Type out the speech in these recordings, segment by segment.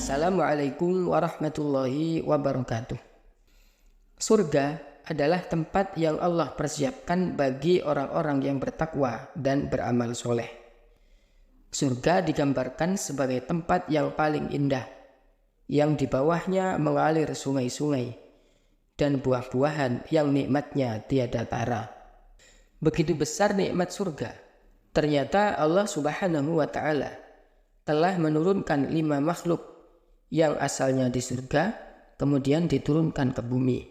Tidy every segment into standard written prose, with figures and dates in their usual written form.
Assalamualaikum warahmatullahi wabarakatuh. Surga adalah tempat yang Allah persiapkan bagi orang-orang yang bertakwa dan beramal soleh. Surga digambarkan sebagai tempat yang paling indah, yang di bawahnya mengalir sungai-sungai dan buah-buahan yang nikmatnya tiada tara. Begitu besar nikmat surga, ternyata Allah Subhanahu wa Ta'ala telah menurunkan 5 makhluk yang asalnya di surga, kemudian diturunkan ke bumi.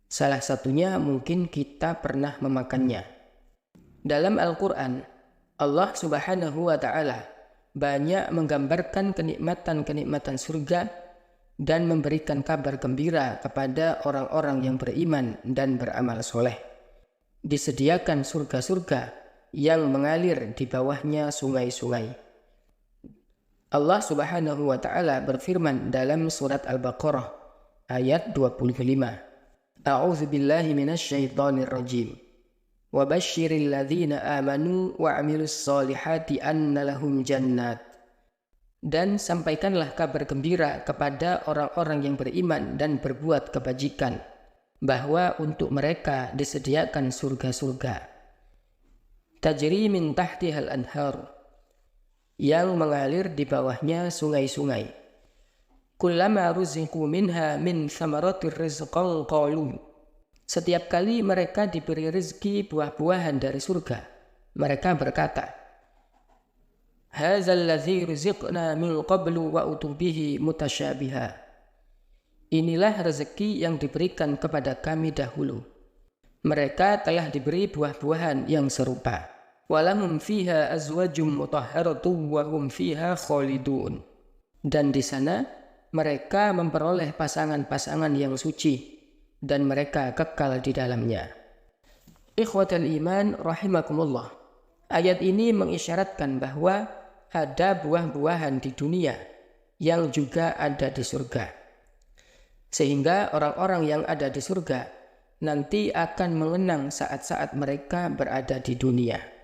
Salah satunya mungkin kita pernah memakannya. Dalam Al-Quran, Allah Subhanahu wa Ta'ala banyak menggambarkan kenikmatan-kenikmatan surga dan memberikan kabar gembira kepada orang-orang yang beriman dan beramal soleh. Disediakan surga-surga yang mengalir di bawahnya sungai-sungai. Allah Subhanahu wa Ta'ala berfirman dalam surat Al-Baqarah ayat 25. A'udzu billahi minasyaitonir rajim. Wa basyiril ladzina amanu wa 'amilus solihati anna lahum jannat. Dan sampaikanlah kabar gembira kepada orang-orang yang beriman dan berbuat kebajikan, bahwa untuk mereka disediakan surga-surga tajri min tahtihal anhar, yang mengalir di bawahnya sungai-sungai. Kullama ruziqu minha min thamaratir rizqan qalu. Setiap kali mereka diberi rezeki buah-buahan dari surga, mereka berkata, Hadzal ladzi ruziqna min qablu wa utubihi mutasyabiha. Inilah rezeki yang diberikan kepada kami dahulu. Mereka telah diberi buah-buahan yang serupa. Walahum fiha azwajum mutahharatun wa hum fiha khalidun. Dan di sana mereka memperoleh pasangan-pasangan yang suci dan mereka kekal di dalamnya. Ikhwatal iman rahimakumullah. Ayat ini mengisyaratkan bahwa ada buah-buahan di dunia yang juga ada di surga. Sehingga orang-orang yang ada di surga nanti akan mengenang saat-saat mereka berada di dunia.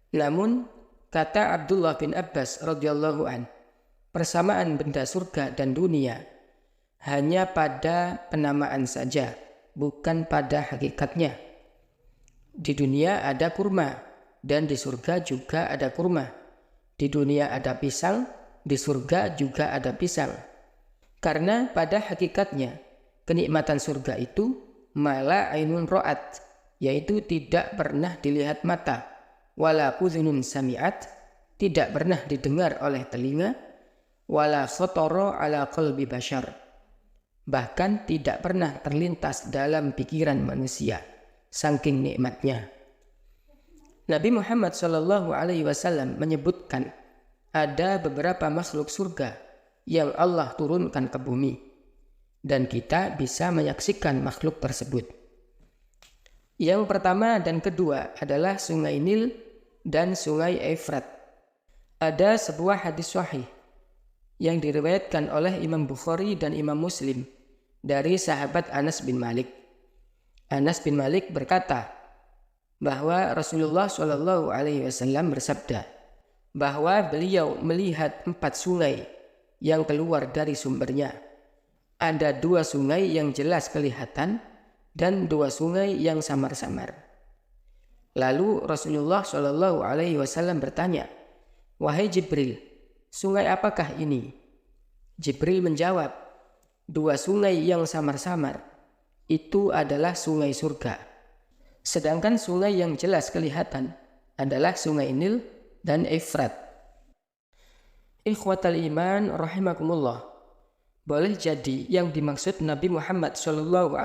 Namun, kata Abdullah bin Abbas radhiyallahu an, persamaan benda surga dan dunia hanya pada penamaan saja, bukan pada hakikatnya. Di dunia ada kurma, dan di surga juga ada kurma. Di dunia ada pisang, di surga juga ada pisang. Karena pada hakikatnya, kenikmatan surga itu mala ainun ro'at, yaitu tidak pernah dilihat mata. Wala udhunun sami'at, tidak pernah didengar oleh telinga, wala khatara ala qalbi bashar, bahkan tidak pernah terlintas dalam pikiran manusia, saking nikmatnya. Nabi Muhammad SAW menyebutkan ada beberapa makhluk surga yang Allah turunkan ke bumi, dan kita bisa menyaksikan makhluk tersebut. Yang pertama dan kedua adalah Sungai Nil dan Sungai Efrat. Ada sebuah hadis sahih yang diriwayatkan oleh Imam Bukhari dan Imam Muslim dari sahabat Anas bin Malik. Anas bin Malik berkata bahwa Rasulullah SAW bersabda bahwa beliau melihat 4 sungai yang keluar dari sumbernya. Ada 2 sungai yang jelas kelihatan dan 2 sungai yang samar-samar. Lalu Rasulullah SAW bertanya, Wahai Jibril, sungai apakah ini? Jibril menjawab, 2 sungai yang samar-samar, itu adalah sungai surga. Sedangkan sungai yang jelas kelihatan adalah Sungai Nil dan Efrat. Ikhwatal iman rahimakumullah. Boleh jadi yang dimaksud Nabi Muhammad SAW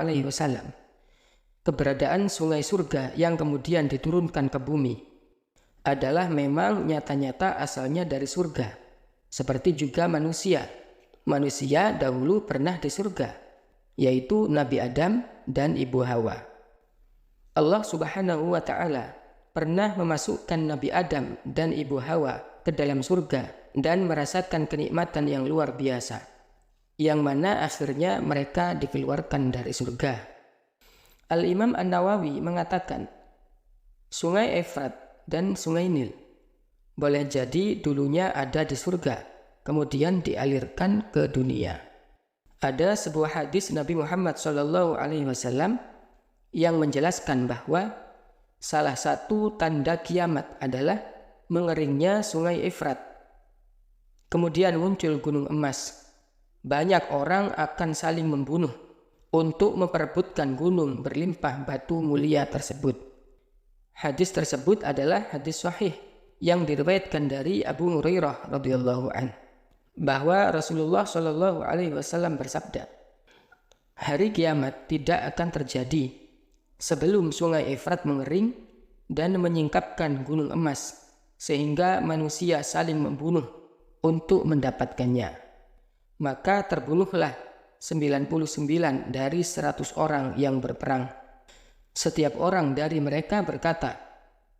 keberadaan sungai surga yang kemudian diturunkan ke bumi adalah memang nyata-nyata asalnya dari surga. Seperti juga manusia. Manusia dahulu pernah di surga, yaitu Nabi Adam dan Ibu Hawa. Allah Subhanahu wa Ta'ala pernah memasukkan Nabi Adam dan Ibu Hawa ke dalam surga dan merasakan kenikmatan yang luar biasa, yang mana akhirnya mereka dikeluarkan dari surga. Al-Imam An-Nawawi mengatakan, Sungai Efrat dan Sungai Nil boleh jadi dulunya ada di surga, kemudian dialirkan ke dunia. Ada sebuah hadis Nabi Muhammad SAW yang menjelaskan bahwa salah satu tanda kiamat adalah mengeringnya sungai Efrat. Kemudian muncul gunung emas. Banyak orang akan saling membunuh untuk memperebutkan gunung berlimpah batu mulia tersebut. Hadis tersebut adalah hadis sahih yang diriwayatkan dari Abu Hurairah radhiyallahu anhu, bahwa Rasulullah SAW bersabda, hari kiamat tidak akan terjadi sebelum sungai Efrat mengering dan menyingkapkan gunung emas, sehingga manusia saling membunuh untuk mendapatkannya. Maka terbunuhlah 99 dari 100 orang yang berperang. Setiap orang dari mereka berkata,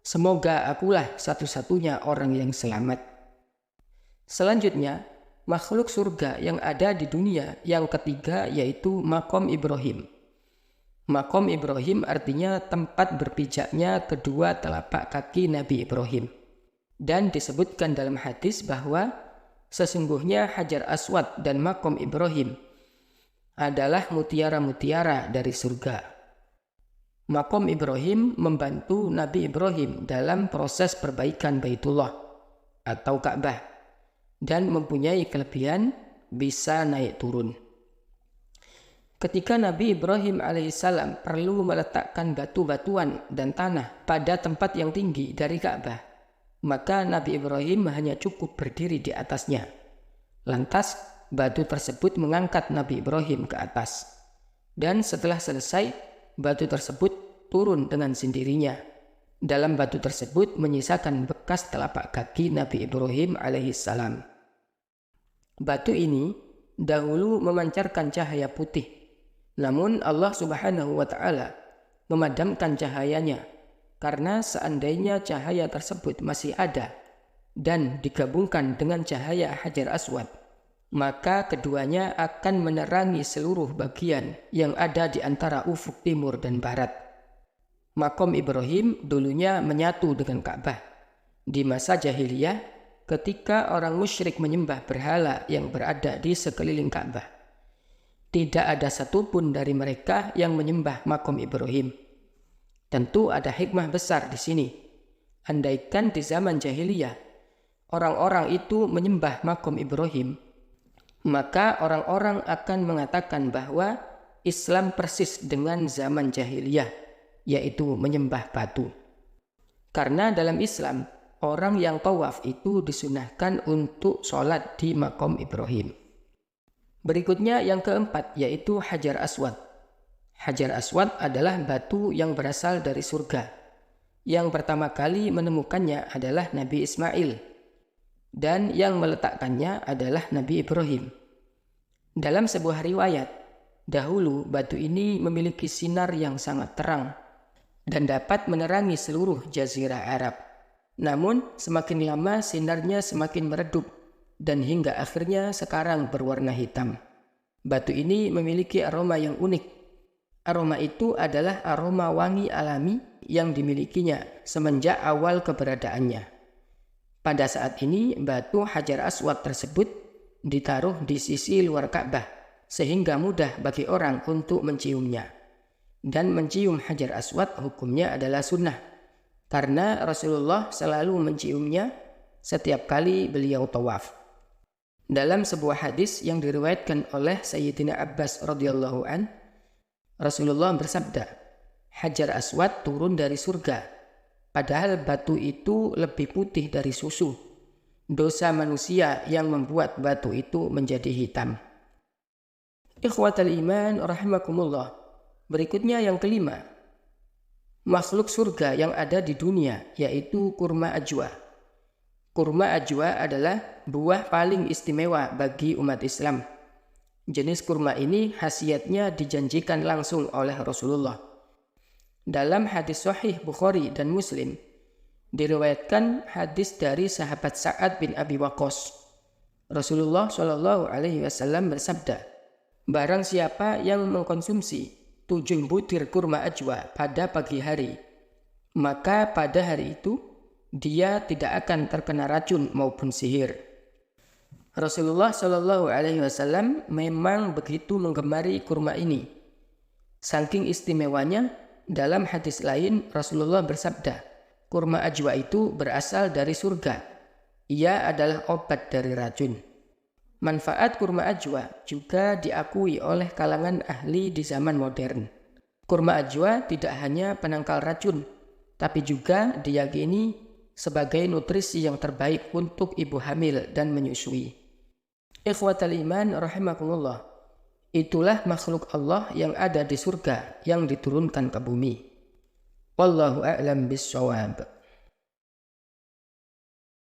semoga akulah satu-satunya orang yang selamat. Selanjutnya, makhluk surga yang ada di dunia yang ketiga yaitu Maqam Ibrahim. Maqam Ibrahim artinya tempat berpijaknya kedua telapak kaki Nabi Ibrahim. Dan disebutkan dalam hadis bahwa sesungguhnya Hajar Aswad dan Maqam Ibrahim adalah mutiara-mutiara dari surga. Maqam Ibrahim membantu Nabi Ibrahim dalam proses perbaikan Baitullah atau Ka'bah dan mempunyai kelebihan bisa naik turun. Ketika Nabi Ibrahim alaihissalam perlu meletakkan batu-batuan dan tanah pada tempat yang tinggi dari Ka'bah, maka Nabi Ibrahim hanya cukup berdiri di atasnya. Lantas batu tersebut mengangkat Nabi Ibrahim ke atas. Dan setelah selesai, batu tersebut turun dengan sendirinya. Dalam batu tersebut menyisakan bekas telapak kaki Nabi Ibrahim alaihissalam. Batu ini dahulu memancarkan cahaya putih. Namun Allah Subhanahu wa Ta'ala memadamkan cahayanya, karena seandainya cahaya tersebut masih ada dan digabungkan dengan cahaya Hajar Aswad, maka keduanya akan menerangi seluruh bagian yang ada di antara ufuk timur dan barat. Maqam Ibrahim dulunya menyatu dengan Ka'bah. Di masa jahiliyah, ketika orang musyrik menyembah berhala yang berada di sekeliling Ka'bah, tidak ada satupun dari mereka yang menyembah Maqam Ibrahim. Tentu ada hikmah besar di sini. Andaikan di zaman jahiliyah orang-orang itu menyembah Maqam Ibrahim, maka orang-orang akan mengatakan bahwa Islam persis dengan zaman jahiliyah, yaitu menyembah batu. Karena dalam Islam, orang yang tawaf itu disunahkan untuk sholat di Maqam Ibrahim. Berikutnya yang keempat yaitu Hajar Aswad. Hajar Aswad adalah batu yang berasal dari surga. Yang pertama kali menemukannya adalah Nabi Ismail, dan yang meletakkannya adalah Nabi Ibrahim. Dalam sebuah riwayat, dahulu batu ini memiliki sinar yang sangat terang dan dapat menerangi seluruh jazirah Arab. Namun semakin lama sinarnya semakin meredup dan hingga akhirnya sekarang berwarna hitam. Batu ini memiliki aroma yang unik. Aroma itu adalah aroma wangi alami yang dimilikinya semenjak awal keberadaannya. Pada saat ini, batu Hajar Aswad tersebut ditaruh di sisi luar Ka'bah sehingga mudah bagi orang untuk menciumnya. Dan mencium Hajar Aswad hukumnya adalah sunnah, karena Rasulullah selalu menciumnya setiap kali beliau tawaf. Dalam sebuah hadis yang diriwayatkan oleh Sayyidina Abbas radhiyallahu an, Rasulullah bersabda, Hajar Aswad turun dari surga, padahal batu itu lebih putih dari susu. Dosa manusia yang membuat batu itu menjadi hitam. Ikhwatal iman rahimakumullah. Berikutnya yang kelima, makhluk surga yang ada di dunia yaitu kurma ajwa. Kurma ajwa adalah buah paling istimewa bagi umat Islam. Jenis kurma ini khasiatnya dijanjikan langsung oleh Rasulullah. Dalam hadis sahih Bukhari dan Muslim, diriwayatkan hadis dari sahabat Sa'ad bin Abi Waqqas. Rasulullah SAW bersabda, barang siapa yang mengkonsumsi 7 butir kurma ajwa pada pagi hari, maka pada hari itu dia tidak akan terkena racun maupun sihir. Rasulullah Shallallahu Alaihi Wasallam memang begitu menggemari kurma ini. Saking istimewanya, dalam hadis lain Rasulullah bersabda, kurma ajwa itu berasal dari surga. Ia adalah obat dari racun. Manfaat kurma ajwa juga diakui oleh kalangan ahli di zaman modern. Kurma ajwa tidak hanya penangkal racun, tapi juga diyakini sebagai nutrisi yang terbaik untuk ibu hamil dan menyusui. Ikhwatal iman rahimakumullah. Itulah makhluk Allah yang ada di surga yang diturunkan ke bumi. Wallahu a'lam bissawab.